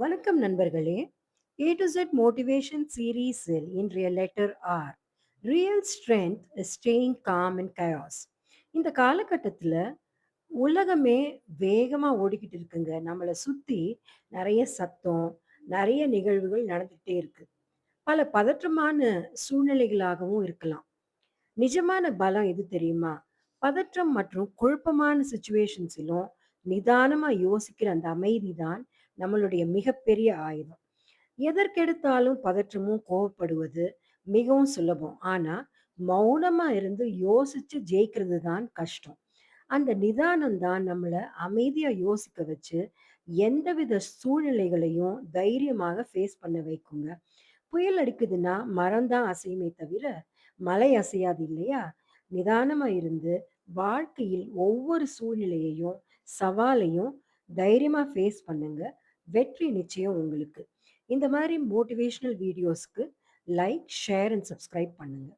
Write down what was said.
வணக்கம் நண்பர்களே. A to Z motivation சீரீஸில் இன்றைய letter R. Real strength is staying calm in chaos. இந்த காலகட்டத்தில் உலகமே வேகமாக ஓடிக்கிட்டு இருக்குங்க. நம்மளை சுற்றி நிறைய சத்தம், நிறைய நிகழ்வுகள் நடந்துகிட்டே இருக்கு. பல பதற்றமான சூழ்நிலைகளாகவும் இருக்கலாம். நிஜமான பலம் எது தெரியுமா? பதற்றம் மற்றும் குழப்பமான சுச்சுவேஷன்ஸிலும் நிதானமா யோசிக்கிற அந்த அமைதி தான் நம்மளுடைய மிகப்பெரிய ஆயுதம். எதற்கெடுத்தாலும் பதற்றமும் கோவப்படுவது மிகவும் சுலபம். ஆனா மௌனமா இருந்து யோசிச்சு ஜெயிக்கிறது தான் கஷ்டம். அந்த நிதானம் தான் நம்மள அமைதியா யோசிக்க வச்சு எந்தவித சூழ்நிலைகளையும் தைரியமாக ஃபேஸ் பண்ண வைக்குங்க. புயல் அடிக்குதுன்னா மரம் தான் அசையுமே தவிர மலை அசையாது இல்லையா? நிதானமா இருந்து வாழ்க்கையில் ஒவ்வொரு சூழ்நிலையையும், சவாலையும் தைரியமா ஃபேஸ் பண்ணுங்க. வெற்றி நிச்சயம் உங்களுக்கு. இந்த மாதிரி மோட்டிவேஷனல் வீடியோஸ்க்கு லைக், ஷேர் அண்ட் சப்ஸ்கிரைப் பண்ணுங்க.